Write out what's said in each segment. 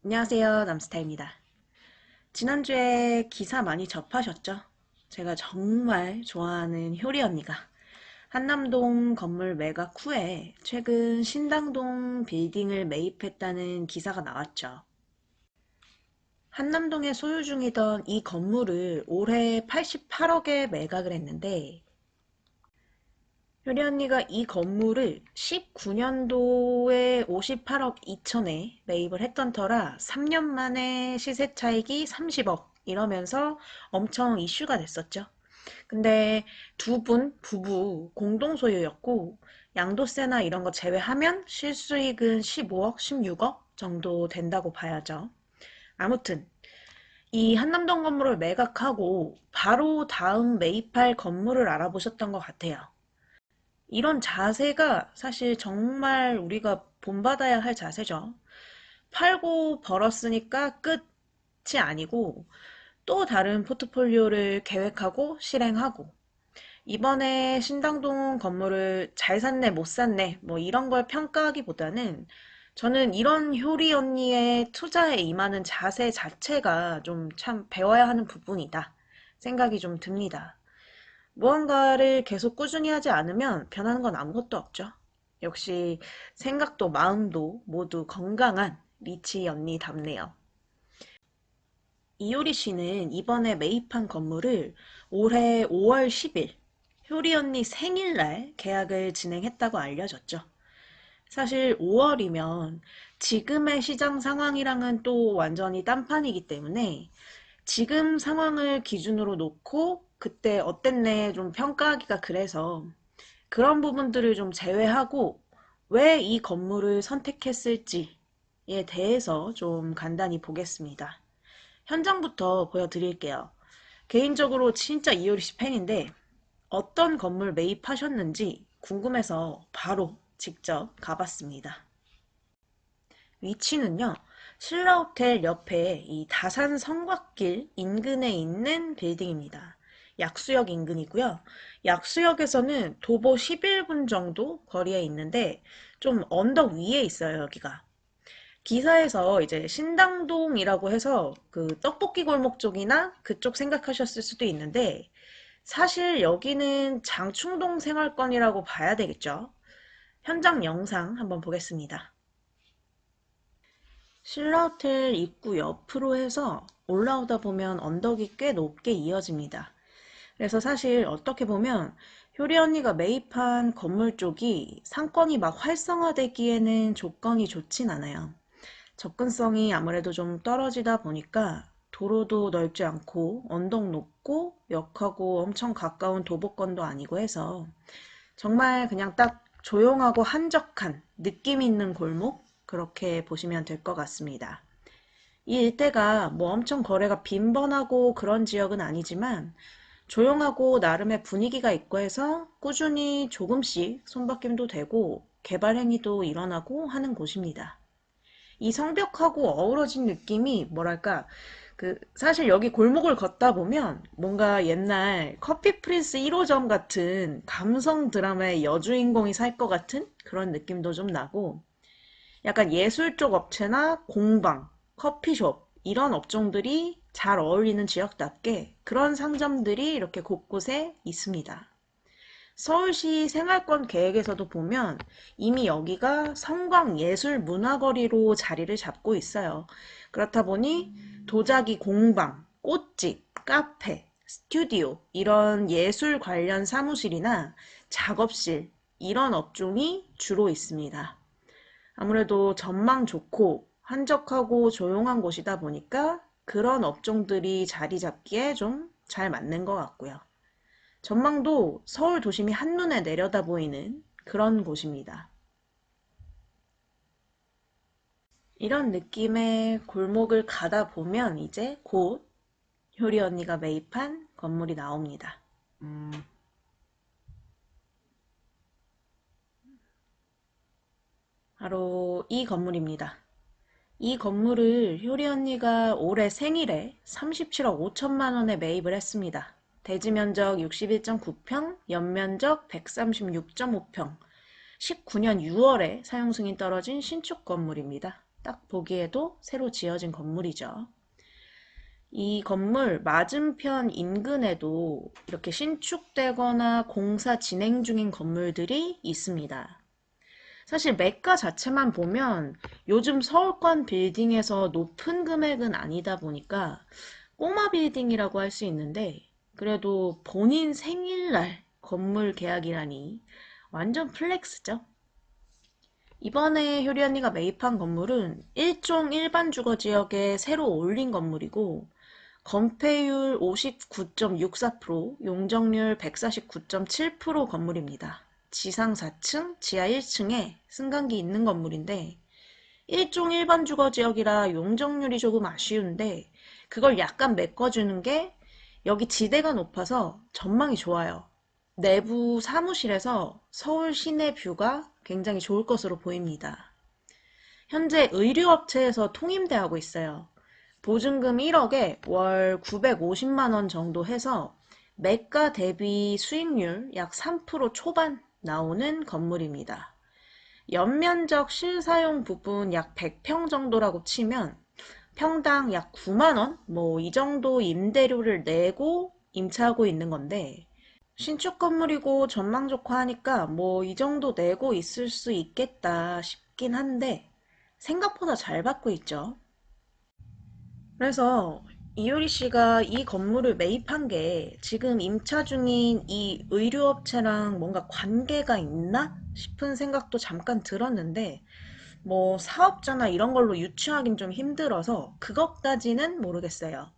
안녕하세요. 남스타입니다. 지난주에 기사 많이 접하셨죠? 제가 정말 좋아하는 효리 언니가 한남동 건물 매각 후에 최근 신당동 빌딩을 매입했다는 기사가 나왔죠. 한남동에 소유 중이던 이 건물을 올해 88억에 매각을 했는데 효리 언니가 이 건물을 19년도에 58억 2천에 매입을 했던 터라 3년 만에 시세 차익이 30억 이러면서 엄청 이슈가 됐었죠. 근데 두 분 부부 공동 소유였고 양도세나 이런 거 제외하면 실수익은 15억, 16억 정도 된다고 봐야죠. 아무튼 이 한남동 건물을 매각하고 바로 다음 매입할 건물을 알아보셨던 것 같아요. 이런 자세가 사실 정말 우리가 본받아야 할 자세죠. 팔고 벌었으니까 끝이 아니고 또 다른 포트폴리오를 계획하고 실행하고 이번에 신당동 건물을 잘 샀네, 못 샀네, 뭐 이런 걸 평가하기보다는 저는 이런 효리 언니의 투자에 임하는 자세 자체가 좀 참 배워야 하는 부분이다 생각이 좀 듭니다. 무언가를 계속 꾸준히 하지 않으면 변하는 건 아무것도 없죠. 역시 생각도 마음도 모두 건강한 리치 언니답네요. 이효리 씨는 이번에 매입한 건물을 올해 5월 10일 효리 언니 생일날 계약을 진행했다고 알려졌죠. 사실 5월이면 지금의 시장 상황이랑은 또 완전히 딴판이기 때문에 지금 상황을 기준으로 놓고 그때 어땠네 좀 평가하기가 그래서 그런 부분들을 좀 제외하고 왜 이 건물을 선택했을지에 대해서 좀 간단히 보겠습니다. 현장부터 보여드릴게요. 개인적으로 진짜 이효리 씨 팬인데 어떤 건물 매입하셨는지 궁금해서 바로 직접 가봤습니다. 위치는요, 신라호텔 옆에 이 다산 성곽길 인근에 있는 빌딩입니다. 약수역 인근이고요. 약수역에서는 도보 11분 정도 거리에 있는데 좀 언덕 위에 있어요, 여기가. 기사에서 이제 신당동이라고 해서 그 떡볶이 골목 쪽이나 그쪽 생각하셨을 수도 있는데 사실 여기는 장충동 생활권이라고 봐야 되겠죠. 현장 영상 한번 보겠습니다. 신라호텔 입구 옆으로 해서 올라오다 보면 언덕이 꽤 높게 이어집니다. 그래서 사실 어떻게 보면 효리 언니가 매입한 건물 쪽이 상권이 막 활성화되기에는 조건이 좋진 않아요. 접근성이 아무래도 좀 떨어지다 보니까 도로도 넓지 않고 언덕 높고 역하고 엄청 가까운 도보권도 아니고 해서 정말 그냥 딱 조용하고 한적한 느낌 있는 골목? 그렇게 보시면 될 것 같습니다. 이 일대가 뭐 엄청 거래가 빈번하고 그런 지역은 아니지만 조용하고 나름의 분위기가 있고 해서 꾸준히 조금씩 손바뀜도 되고 개발 행위도 일어나고 하는 곳입니다. 이 성벽하고 어우러진 느낌이 뭐랄까 사실 여기 골목을 걷다 보면 뭔가 옛날 커피 프린스 1호점 같은 감성 드라마의 여주인공이 살 것 같은 그런 느낌도 좀 나고 약간 예술 쪽 업체나 공방, 커피숍 이런 업종들이 잘 어울리는 지역답게 그런 상점들이 이렇게 곳곳에 있습니다. 서울시 생활권 계획에서도 보면 이미 여기가 성광예술문화거리로 자리를 잡고 있어요. 그렇다 보니 도자기 공방, 꽃집, 카페, 스튜디오 이런 예술 관련 사무실이나 작업실 이런 업종이 주로 있습니다. 아무래도 전망 좋고 한적하고 조용한 곳이다 보니까 그런 업종들이 자리 잡기에 좀 잘 맞는 것 같고요. 전망도 서울 도심이 한눈에 내려다 보이는 그런 곳입니다. 이런 느낌의 골목을 가다 보면 이제 곧 효리 언니가 매입한 건물이 나옵니다. 바로 이 건물입니다. 이 건물을 효리 언니가 올해 생일에 37억 5천만 원에 매입을 했습니다. 대지 면적 61.9평, 연면적 136.5평, 19년 6월에 사용 승인 떨어진 신축 건물입니다. 딱 보기에도 새로 지어진 건물이죠. 이 건물 맞은편 인근에도 이렇게 신축되거나 공사 진행 중인 건물들이 있습니다. 사실 매가 자체만 보면 요즘 서울권 빌딩에서 높은 금액은 아니다 보니까 꼬마 빌딩이라고 할 수 있는데, 그래도 본인 생일날 건물 계약이라니 완전 플렉스죠. 이번에 효리 언니가 매입한 건물은 일종 일반 주거 지역에 새로 올린 건물이고, 건폐율 59.64%, 용적률 149.7% 건물입니다. 지상 4층, 지하 1층에 승강기 있는 건물인데, 일종 일반 주거 지역이라 용적률이 조금 아쉬운데, 그걸 약간 메꿔주는 게 여기 지대가 높아서 전망이 좋아요. 내부 사무실에서 서울 시내 뷰가 굉장히 좋을 것으로 보입니다. 현재 의류업체에서 통임대하고 있어요. 보증금 1억에 월 950만 원 정도 해서 매가 대비 수익률 약 3% 초반 나오는 건물입니다. 연면적 실사용 부분 약 100평 정도라고 치면 평당 약 9만 원? 뭐 이 정도 임대료를 내고 임차하고 있는 건데, 신축 건물이고 전망 좋고 하니까 뭐 이 정도 내고 있을 수 있겠다 싶긴 한데, 생각보다 잘 받고 있죠. 그래서 이효리 씨가 이 건물을 매입한 게 지금 임차 중인 이 의류업체랑 뭔가 관계가 있나 싶은 생각도 잠깐 들었는데, 뭐 사업자나 이런 걸로 유추하긴 좀 힘들어서 그것까지는 모르겠어요.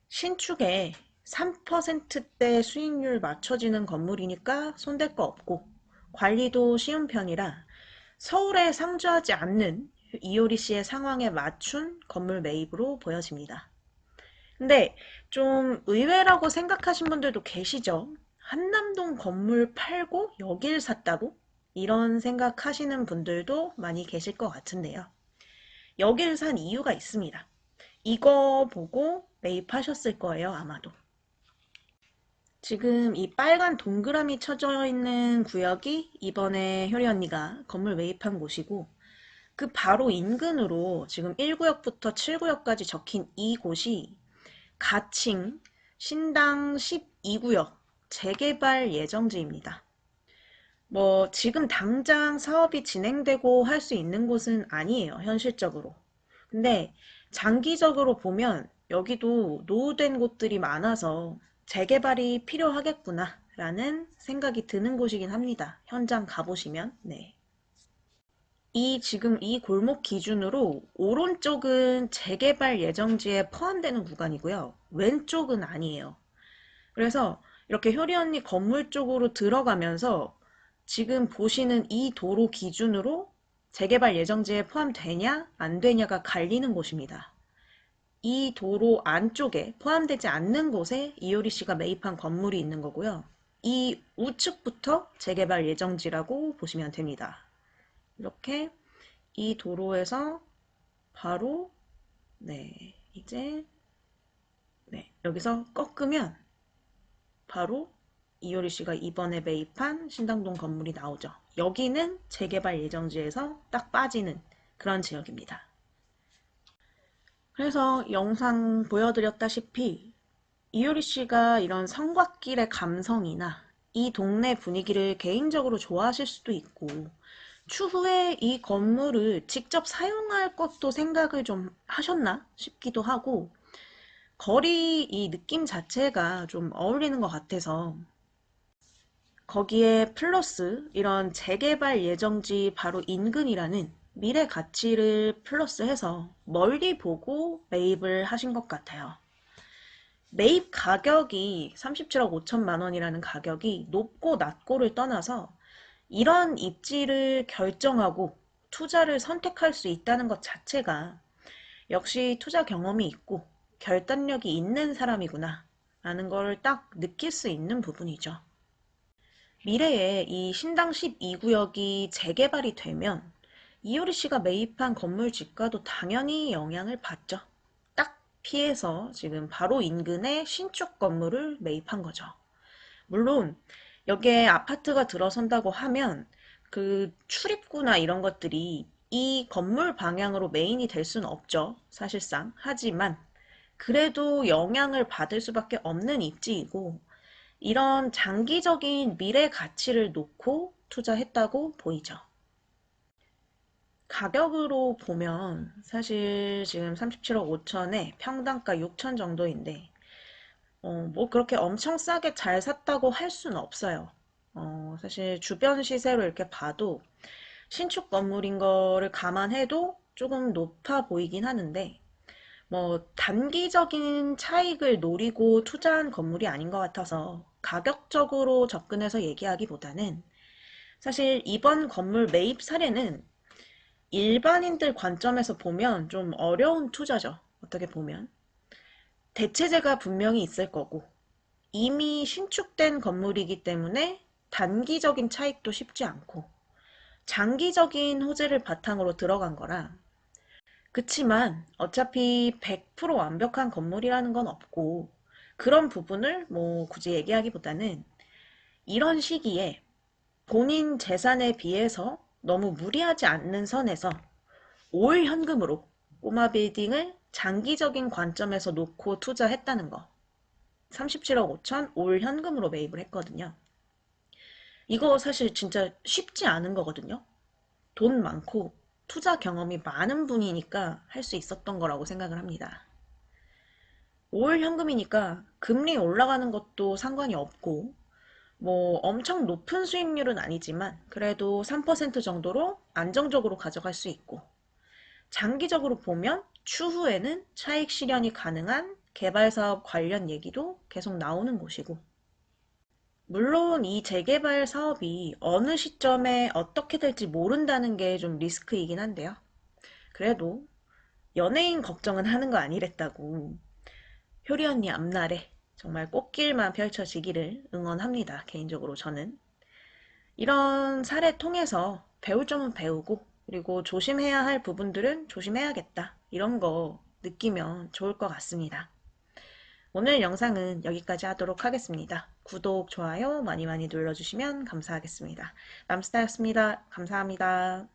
신축에 3%대 수익률 맞춰지는 건물이니까 손댈 거 없고, 관리도 쉬운 편이라 서울에 상주하지 않는 이효리 씨의 상황에 맞춘 건물 매입으로 보여집니다. 근데 좀 의외라고 생각하신 분들도 계시죠? 한남동 건물 팔고 여길 샀다고? 이런 생각하시는 분들도 많이 계실 것 같은데요. 여길 산 이유가 있습니다. 이거 보고 매입하셨을 거예요, 아마도. 지금 이 빨간 동그라미 쳐져 있는 구역이 이번에 효리 언니가 건물 매입한 곳이고, 그 바로 인근으로 지금 1구역부터 7구역까지 적힌 이 곳이 가칭 신당 12구역 재개발 예정지입니다. 뭐 지금 당장 사업이 진행되고 할 수 있는 곳은 아니에요, 현실적으로. 근데 장기적으로 보면 여기도 노후된 곳들이 많아서 재개발이 필요하겠구나 라는 생각이 드는 곳이긴 합니다. 현장 가보시면. 네. 지금 이 골목 기준으로 오른쪽은 재개발 예정지에 포함되는 구간이고요. 왼쪽은 아니에요. 그래서 이렇게 효리 언니 건물 쪽으로 들어가면서 지금 보시는 이 도로 기준으로 재개발 예정지에 포함되냐 안 되냐가 갈리는 곳입니다. 이 도로 안쪽에 포함되지 않는 곳에 이효리 씨가 매입한 건물이 있는 거고요. 이 우측부터 재개발 예정지라고 보시면 됩니다. 이렇게 이 도로에서 바로 이제 여기서 꺾으면 바로 이효리 씨가 이번에 매입한 신당동 건물이 나오죠. 여기는 재개발 예정지에서 딱 빠지는 그런 지역입니다. 그래서 영상 보여드렸다시피 이효리 씨가 이런 성곽길의 감성이나 이 동네 분위기를 개인적으로 좋아하실 수도 있고, 추후에 이 건물을 직접 사용할 것도 생각을 좀 하셨나 싶기도 하고, 거리 이 느낌 자체가 좀 어울리는 것 같아서, 거기에 플러스 이런 재개발 예정지 바로 인근이라는 미래 가치를 플러스해서 멀리 보고 매입을 하신 것 같아요. 매입 가격이 37억 5천만 원이라는 가격이 높고 낮고를 떠나서 이런 입지를 결정하고 투자를 선택할 수 있다는 것 자체가 역시 투자 경험이 있고 결단력이 있는 사람이구나 라는 걸 딱 느낄 수 있는 부분이죠. 미래에 이 신당 12구역이 재개발이 되면 이효리 씨가 매입한 건물 지가도 당연히 영향을 받죠. 딱 피해서 지금 바로 인근에 신축 건물을 매입한 거죠. 물론 여기에 아파트가 들어선다고 하면 그 출입구나 이런 것들이 이 건물 방향으로 메인이 될 수는 없죠. 사실상. 하지만 그래도 영향을 받을 수밖에 없는 입지이고 이런 장기적인 미래 가치를 놓고 투자했다고 보이죠. 가격으로 보면 사실 지금 37억 5천에 평당가 6천 정도인데 뭐 그렇게 엄청 싸게 잘 샀다고 할 수는 없어요. 사실 주변 시세로 이렇게 봐도 신축 건물인 거를 감안해도 조금 높아 보이긴 하는데 뭐 단기적인 차익을 노리고 투자한 건물이 아닌 것 같아서 가격적으로 접근해서 얘기하기보다는 사실 이번 건물 매입 사례는 일반인들 관점에서 보면 좀 어려운 투자죠. 어떻게 보면. 대체재가 분명히 있을 거고 이미 신축된 건물이기 때문에 단기적인 차익도 쉽지 않고 장기적인 호재를 바탕으로 들어간 거라 그치만 어차피 100% 완벽한 건물이라는 건 없고 그런 부분을 뭐 굳이 얘기하기보다는 이런 시기에 본인 재산에 비해서 너무 무리하지 않는 선에서 올 현금으로 꼬마 빌딩을 장기적인 관점에서 놓고 투자했다는 거. 37억 5천 올 현금으로 매입을 했거든요. 이거 사실 진짜 쉽지 않은 거거든요. 돈 많고 투자 경험이 많은 분이니까 할 수 있었던 거라고 생각을 합니다. 올 현금이니까 금리 올라가는 것도 상관이 없고 뭐 엄청 높은 수익률은 아니지만 그래도 3% 정도로 안정적으로 가져갈 수 있고 장기적으로 보면 추후에는 차익 실현이 가능한 개발 사업 관련 얘기도 계속 나오는 곳이고 물론 이 재개발 사업이 어느 시점에 어떻게 될지 모른다는 게 좀 리스크이긴 한데요. 그래도 연예인 걱정은 하는 거 아니랬다고 효리 언니 앞날에 정말 꽃길만 펼쳐지기를 응원합니다. 개인적으로 저는. 이런 사례 통해서 배울 점은 배우고 그리고 조심해야 할 부분들은 조심해야겠다. 이런 거 느끼면 좋을 것 같습니다. 오늘 영상은 여기까지 하도록 하겠습니다. 구독, 좋아요 많이 많이 눌러주시면 감사하겠습니다. 람스타였습니다. 감사합니다.